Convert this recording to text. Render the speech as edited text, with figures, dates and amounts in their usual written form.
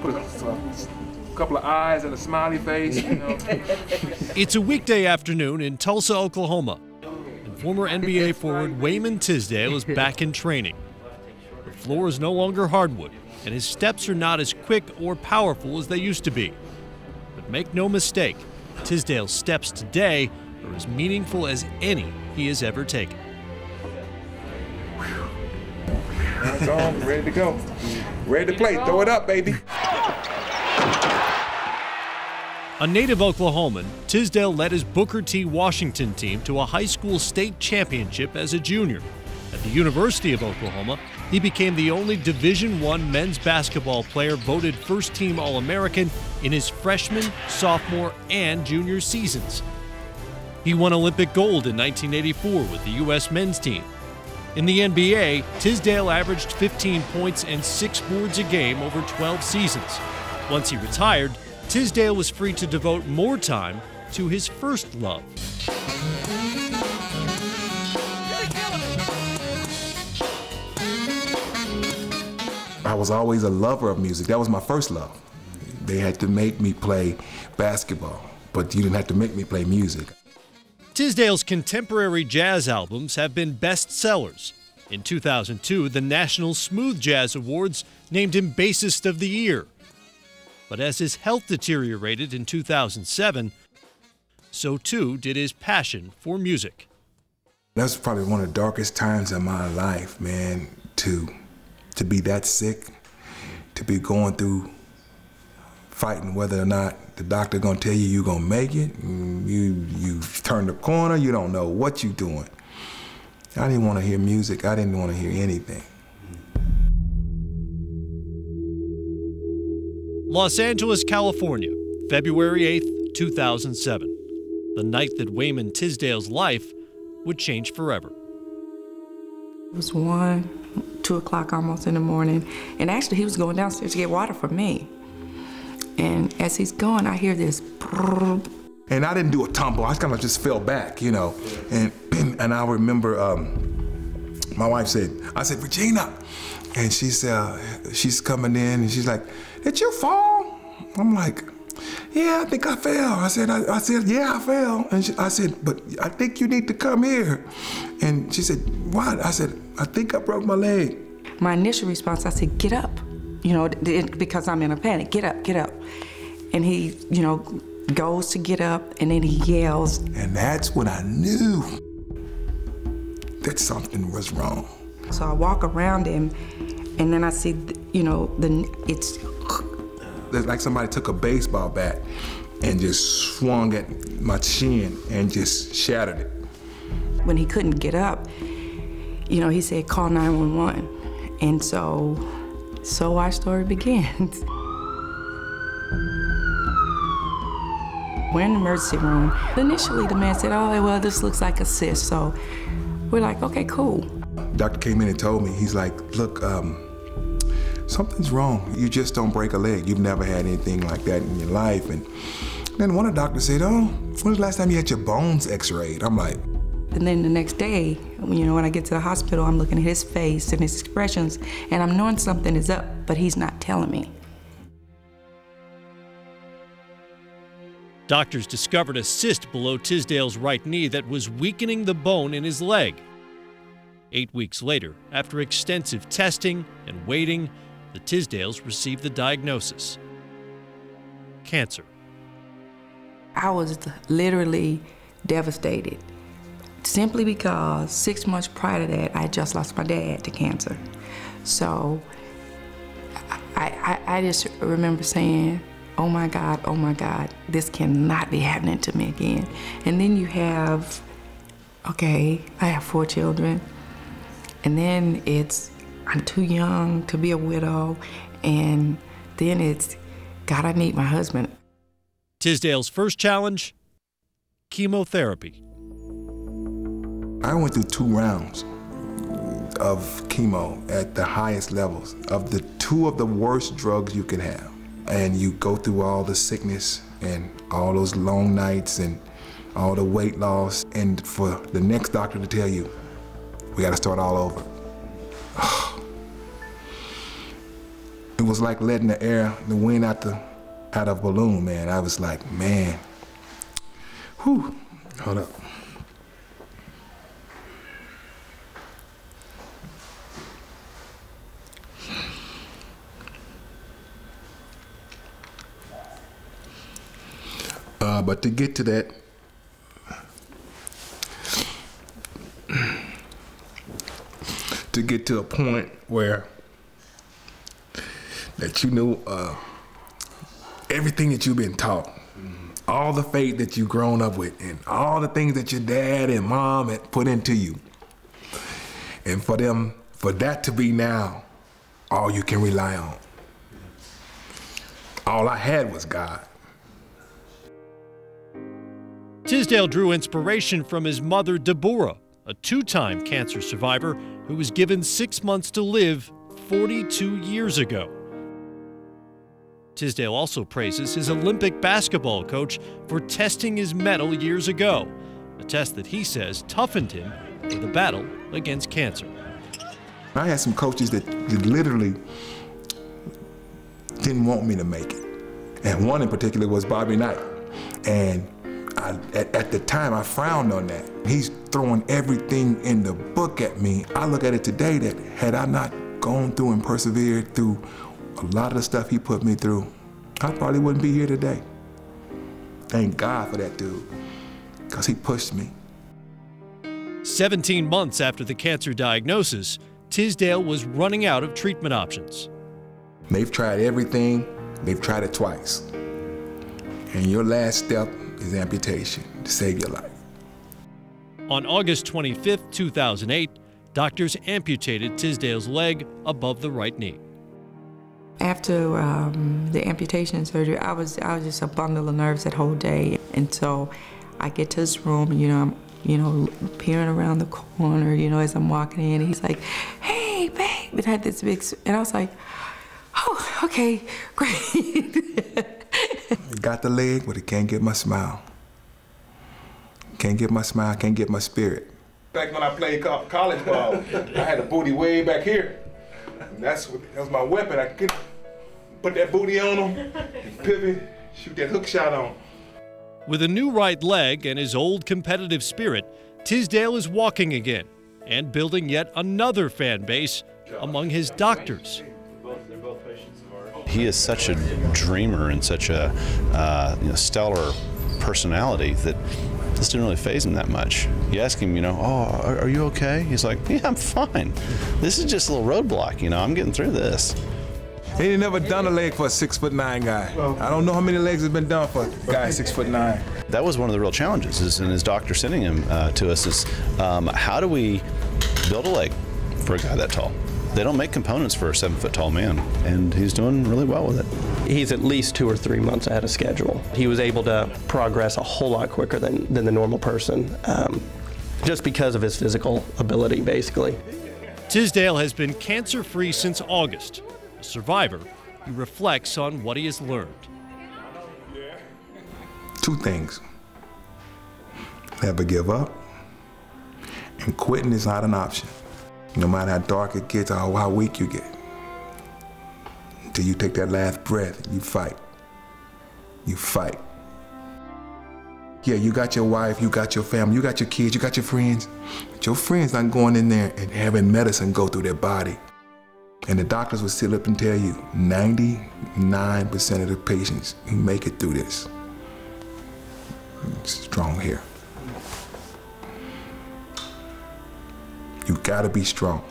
Put a couple of eyes and a smiley face, you know. It's a weekday afternoon in Tulsa, Oklahoma, and former NBA forward Wayman Tisdale is back in training. The floor is no longer hardwood, and his steps are not as quick or powerful as they used to be. But make no mistake, Tisdale's steps today are as meaningful as any he has ever taken. That's all. Ready to go. Ready to play. Throw it up, baby. A native Oklahoman, Tisdale led his Booker T. Washington team to a high school state championship as a junior. At the University of Oklahoma, he became the only Division I men's basketball player voted first-team All-American in his freshman, sophomore, and junior seasons. He won Olympic gold in 1984 with the U.S. men's team. In the NBA, Tisdale averaged 15 points and 6 boards a game over 12 seasons. Once he retired, Tisdale was free to devote more time to his first love. I was always a lover of music. That was my first love. They had to make me play basketball, but you didn't have to make me play music. Tisdale's contemporary jazz albums have been bestsellers. In 2002, the National Smooth Jazz Awards named him Bassist of the Year. But as his health deteriorated in 2007, so too did his passion for music. That's probably one of the darkest times in my life, man, to be that sick, to be going through fighting whether or not the doctor gonna tell you you're gonna make it. You turn the corner, you don't know what you're doing. I didn't want to hear music. I didn't want to hear anything. Los Angeles, California, February 8th, 2007. The night that Wayman Tisdale's life would change forever. It was 1, 2 o'clock almost in the morning, and actually he was going downstairs to get water for me. And as he's going, I hear this brrr. And I didn't do a tumble, I kind of just fell back, you know. And I remember my wife said, I said, Regina. And she said, she's coming in and she's like, did you fall? I'm like, yeah, I think I fell. I said, yeah, I fell. And I said, but I think you need to come here. And she said, what? I said, I think I broke my leg. My initial response, I said, get up. You know, because I'm in a panic, get up, get up. And he, you know, goes to get up and then he yells. And that's when I knew that something was wrong. So I walk around him and then I see, you know, it's like somebody took a baseball bat and just swung at my chin and just shattered it. When he couldn't get up, you know, he said, call 911. And so our story begins. We're in the emergency room. Initially, the man said, oh, well, this looks like a cyst. So we're like, okay, cool. Doctor came in and told me, he's like, look, something's wrong. You just don't break a leg. You've never had anything like that in your life. And then one of the doctors said, oh, when was the last time you had your bones x-rayed? I'm like. And then the next day, you know, when I get to the hospital, I'm looking at his face and his expressions, and I'm knowing something is up, but he's not telling me. Doctors discovered a cyst below Tisdale's right knee that was weakening the bone in his leg. 8 weeks later, after extensive testing and waiting, the Tisdales received the diagnosis: cancer. I was literally devastated, simply because 6 months prior to that, I had just lost my dad to cancer. So I just remember saying, oh my God, this cannot be happening to me again. And then you have, okay, I have 4 children. And then it's, I'm too young to be a widow. And then it's, God, I need my husband. Tisdale's first challenge, chemotherapy. I went through 2 rounds of chemo at the highest levels of the 2 of the worst drugs you can have. And you go through all the sickness and all those long nights and all the weight loss. And for the next doctor to tell you, we got to start all over. it was like letting the wind out of a balloon, man. I was like, man, whew, hold up. But to get to that, to get to a point where that you knew everything that you've been taught, all the faith that you've grown up with, and all the things that your dad and mom had put into you, and for that to be now all you can rely on. All I had was God. Tisdale drew inspiration from his mother, Deborah, a two-time cancer survivor who was given 6 months to live 42 years ago. Tisdale also praises his Olympic basketball coach for testing his mettle years ago, a test that he says toughened him for the battle against cancer. I had some coaches that literally didn't want me to make it. And one in particular was Bobby Knight. And at the time, I frowned on that. He's throwing everything in the book at me. I look at it today that had I not gone through and persevered through a lot of the stuff he put me through, I probably wouldn't be here today. Thank God for that dude, because he pushed me. 17 months after the cancer diagnosis, Tisdale was running out of treatment options. They've tried everything. They've tried it twice. And your last step is amputation to save your life. On August 25, 2008, doctors amputated Tisdale's leg above the right knee. After the amputation surgery, I was just a bundle of nerves that whole day. And so I get to this room, and I'm, peering around the corner, as I'm walking in, and he's like, "Hey, babe," and I had this big, and I was like, "Oh, okay, great." It got the leg, but it can't get my smile. Can't get my smile, can't get my spirit. Back when I played college ball, I had a booty way back here. And that was my weapon. I could put that booty on him, and pivot, shoot that hook shot on him. With a new right leg and his old competitive spirit, Tisdale is walking again and building yet another fan base among his doctors. He is such a dreamer and such a stellar personality that this didn't really faze him that much. You ask him, "Oh, are you okay?" He's like, "Yeah, I'm fine. This is just a little roadblock, I'm getting through this." He ain't never done a leg for a 6'9" guy. I don't know how many legs have been done for a guy 6'9". That was one of the real challenges, and his doctor sending him to us is, how do we build a leg for a guy that tall? They don't make components for a 7-foot-tall man, and he's doing really well with it. He's at least 2 or 3 months ahead of schedule. He was able to progress a whole lot quicker than the normal person, just because of his physical ability, basically. Tisdale has been cancer-free since August. A survivor, he reflects on what he has learned. 2 things. Never give up, and quitting is not an option. No matter how dark it gets or how weak you get. Until you take that last breath, you fight. You fight. Yeah, you got your wife, you got your family, you got your kids, you got your friends. But your friends not going in there and having medicine go through their body. And the doctors will sit up and tell you, 99% of the patients who make it through this, strong here. You gotta be strong.